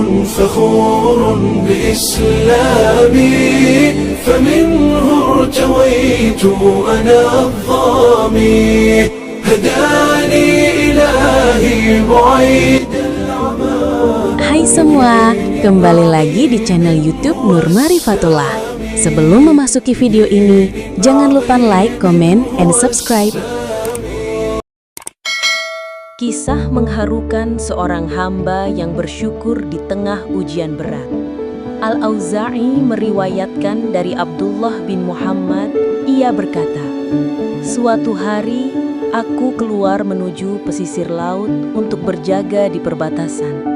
فخور بإسلامي فمنه ارتويت أنا الظامي هداني إلهي بعيد العمى. Hai semua, kembali lagi di channel YouTube Nur Marifatullah. Sebelum memasuki video ini, jangan lupa like, comment, and subscribe. Kisah mengharukan seorang hamba yang bersyukur di tengah ujian berat. Al-Auza'i meriwayatkan dari Abdullah bin Muhammad, ia berkata, "Suatu hari, aku keluar menuju pesisir laut untuk berjaga di perbatasan.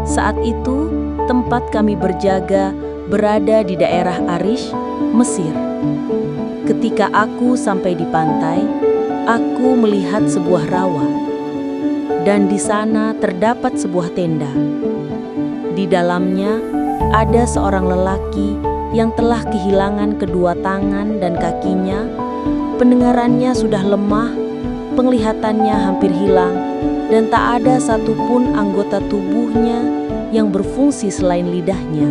Saat itu, tempat kami berjaga berada di daerah Arish, Mesir. Ketika aku sampai di pantai, aku melihat sebuah rawa. Dan di sana terdapat sebuah tenda. Di dalamnya ada seorang lelaki yang telah kehilangan kedua tangan dan kakinya, pendengarannya sudah lemah, penglihatannya hampir hilang, dan tak ada satupun anggota tubuhnya yang berfungsi selain lidahnya.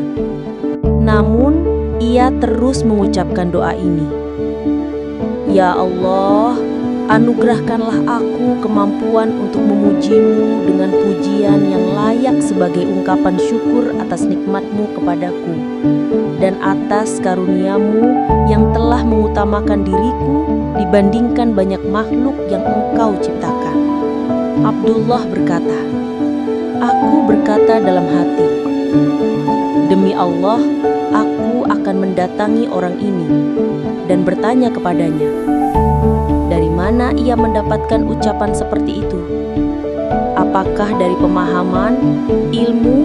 Namun, ia terus mengucapkan doa ini, "Ya Allah, anugerahkanlah aku kemampuan untuk memujimu dengan pujian yang layak sebagai ungkapan syukur atas nikmat-Mu kepadaku dan atas karuniamu yang telah mengutamakan diriku dibandingkan banyak makhluk yang Engkau ciptakan." Abdullah berkata, "Aku berkata dalam hati, demi Allah, aku akan mendatangi orang ini dan bertanya kepadanya, dari mana ia mendapatkan ucapan seperti itu? Apakah dari pemahaman, ilmu,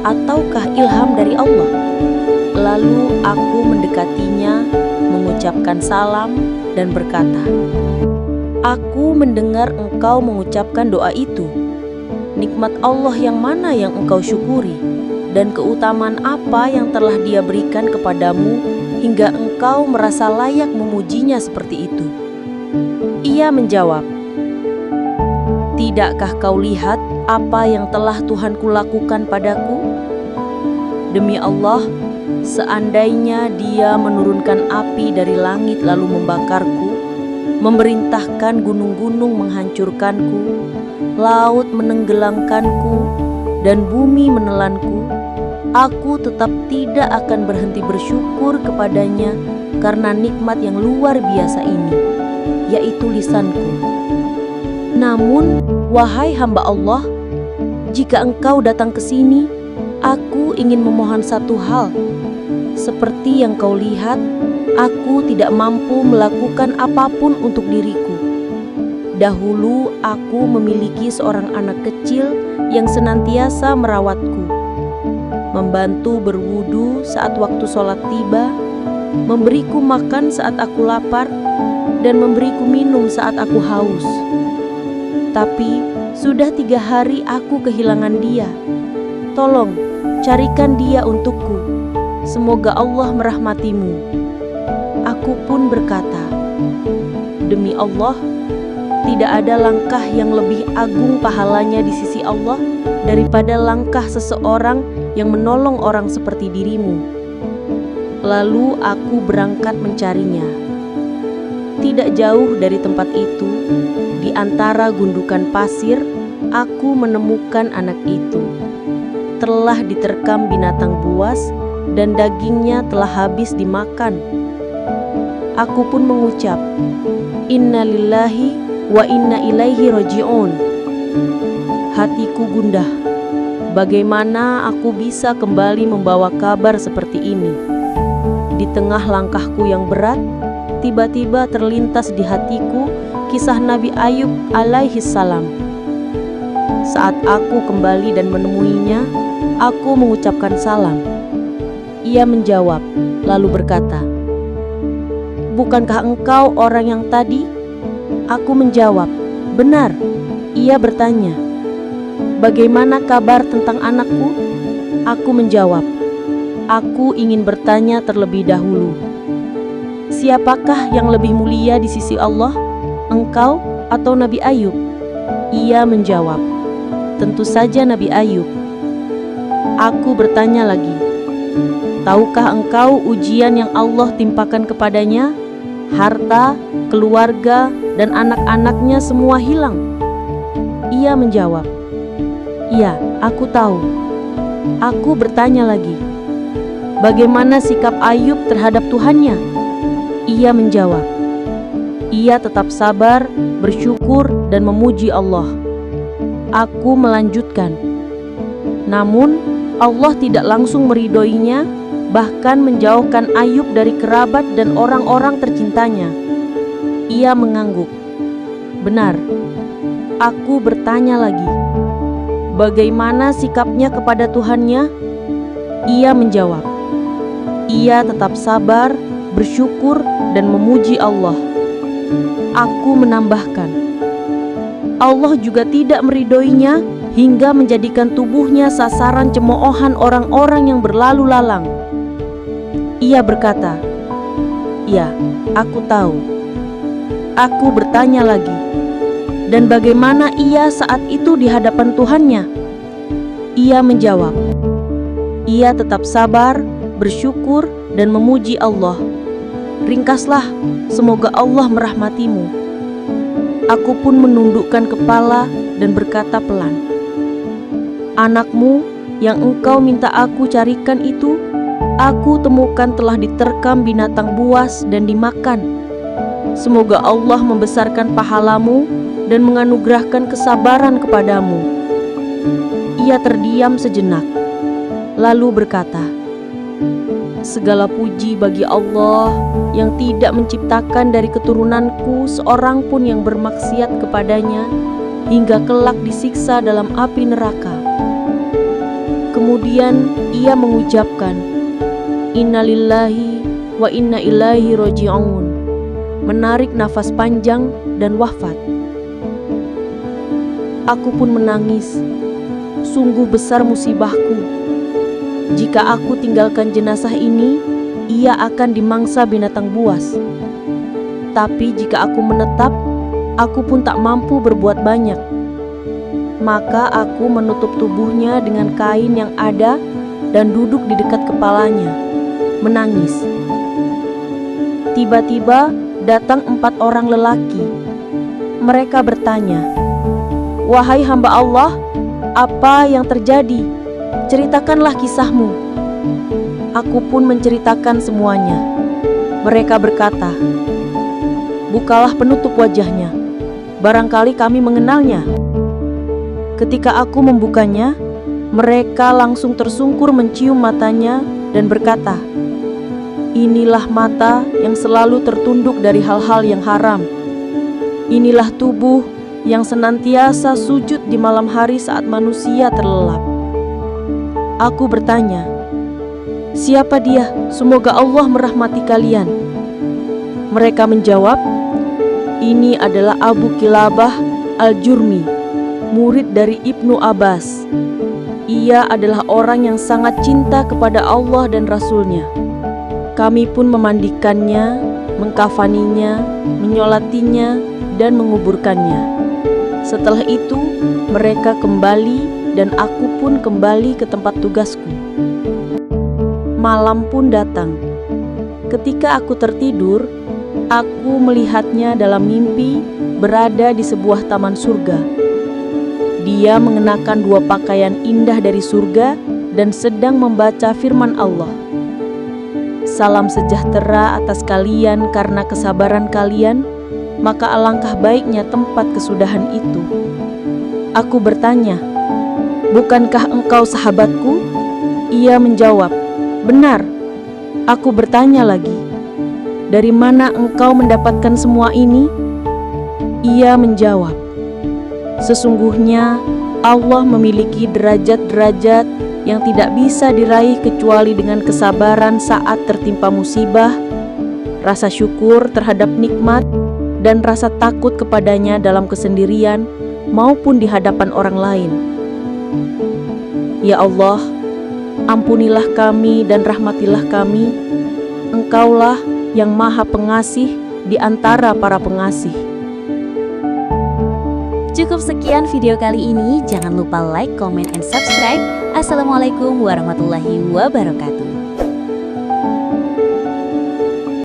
ataukah ilham dari Allah?" Lalu aku mendekatinya, mengucapkan salam dan berkata, "Aku mendengar engkau mengucapkan doa itu. Nikmat Allah yang mana yang engkau syukuri? Dan keutamaan apa yang telah Dia berikan kepadamu hingga engkau merasa layak memujinya seperti itu?" Ia menjawab, "Tidakkah kau lihat apa yang telah Tuhanku lakukan padaku? Demi Allah, seandainya Dia menurunkan api dari langit lalu membakarku, memerintahkan gunung-gunung menghancurkanku, laut menenggelamkanku, dan bumi menelanku, aku tetap tidak akan berhenti bersyukur kepadanya karena nikmat yang luar biasa ini, yaitu lisanku. Namun, wahai hamba Allah, jika engkau datang ke sini, aku ingin memohon satu hal. Seperti yang kau lihat, aku tidak mampu melakukan apapun untuk diriku. Dahulu aku memiliki seorang anak kecil yang senantiasa merawatku, membantu berwudu saat waktu sholat tiba, memberiku makan saat aku lapar, dan memberiku minum saat aku haus. Tapi sudah 3 hari aku kehilangan dia. Tolong carikan dia untukku. Semoga Allah merahmatimu." Aku pun berkata, "Demi Allah, tidak ada langkah yang lebih agung pahalanya di sisi Allah daripada langkah seseorang yang menolong orang seperti dirimu." Lalu aku berangkat mencarinya. Tidak jauh dari tempat itu, di antara gundukan pasir, aku menemukan anak itu. Telah diterkam binatang buas dan dagingnya telah habis dimakan. Aku pun mengucap, "Inna lillahi wa inna ilaihi raji'un." Hatiku gundah. Bagaimana aku bisa kembali membawa kabar seperti ini? Di tengah langkahku yang berat, tiba-tiba terlintas di hatiku kisah Nabi Ayub alaihi salam. Saat aku kembali dan menemuinya, aku mengucapkan salam. Ia menjawab, lalu berkata, "Bukankah engkau orang yang tadi?" Aku menjawab, "Benar." Ia bertanya, "Bagaimana kabar tentang anakku?" Aku menjawab, "Aku ingin bertanya terlebih dahulu. Siapakah yang lebih mulia di sisi Allah, engkau atau Nabi Ayub?" Ia menjawab, "Tentu saja Nabi Ayub." Aku bertanya lagi, tahukah engkau ujian yang Allah timpakan kepadanya? Harta, keluarga, dan anak-anaknya semua hilang. Ia menjawab, iya, aku tahu. Aku bertanya lagi, bagaimana sikap Ayub terhadap Tuhannya? Ia menjawab, ia tetap sabar, bersyukur, dan memuji Allah. Aku melanjutkan, namun Allah tidak langsung meridhoinya, bahkan menjauhkan Ayub dari kerabat dan orang-orang tercintanya. Ia mengangguk. Benar. Aku bertanya lagi, bagaimana sikapnya kepada Tuhannya? Ia menjawab, ia tetap sabar, bersyukur, dan memuji Allah. Aku menambahkan, Allah juga tidak meridhoinya hingga menjadikan tubuhnya sasaran cemoohan orang-orang yang berlalu lalang. Ia berkata, ya, aku tahu. Aku bertanya lagi, dan bagaimana ia saat itu di hadapan Tuhannya? Ia menjawab, ia tetap sabar, bersyukur, dan memuji Allah. Ringkaslah, semoga Allah merahmatimu. Aku pun menundukkan kepala dan berkata pelan, anakmu yang engkau minta aku carikan itu, aku temukan telah diterkam binatang buas dan dimakan. Semoga Allah membesarkan pahalamu dan menganugerahkan kesabaran kepadamu. Ia terdiam sejenak, lalu berkata, segala puji bagi Allah yang tidak menciptakan dari keturunanku seorang pun yang bermaksiat kepadanya hingga kelak disiksa dalam api neraka. Kemudian ia mengucapkan, innalillahi wa inna ilaihi roji'un, menarik nafas panjang dan wafat. Aku pun menangis. Sungguh besar musibahku. Jika aku tinggalkan jenazah ini, ia akan dimangsa binatang buas. Tapi jika aku menetap, aku pun tak mampu berbuat banyak. Maka aku menutup tubuhnya dengan kain yang ada dan duduk di dekat kepalanya, menangis. Tiba-tiba datang 4 orang lelaki. Mereka bertanya, wahai hamba Allah, apa yang terjadi? Ceritakanlah kisahmu. Aku pun menceritakan semuanya. Mereka berkata, bukalah penutup wajahnya, barangkali kami mengenalnya. Ketika aku membukanya, mereka langsung tersungkur mencium matanya dan berkata, inilah mata yang selalu tertunduk dari hal-hal yang haram. Inilah tubuh yang senantiasa sujud di malam hari saat manusia terlelap. Aku bertanya, siapa dia? Semoga Allah merahmati kalian. Mereka menjawab, ini adalah Abu Kilabah Al-Jurmi, murid dari Ibnu Abbas. Ia adalah orang yang sangat cinta kepada Allah dan Rasul-Nya. Kami pun memandikannya, mengkafaninya, menyolatinya, dan menguburkannya. Setelah itu, mereka kembali dan aku pun kembali ke tempat tugasku. Malam pun datang. Ketika aku tertidur, aku melihatnya dalam mimpi berada di sebuah taman surga. Dia mengenakan 2 pakaian indah dari surga dan sedang membaca firman Allah. Salam sejahtera atas kalian karena kesabaran kalian, maka alangkah baiknya tempat kesudahan itu. Aku bertanya, bukankah engkau sahabatku? Ia menjawab, benar. Aku bertanya lagi, dari mana engkau mendapatkan semua ini? Ia menjawab, sesungguhnya Allah memiliki derajat-derajat yang tidak bisa diraih kecuali dengan kesabaran saat tertimpa musibah, rasa syukur terhadap nikmat, dan rasa takut kepadanya dalam kesendirian maupun di hadapan orang lain. Ya Allah, ampunilah kami dan rahmatilah kami. Engkaulah yang maha pengasih di antara para pengasih. Cukup sekian video kali ini. Jangan lupa like, comment, and subscribe Assalamualaikum warahmatullahi wabarakatuh.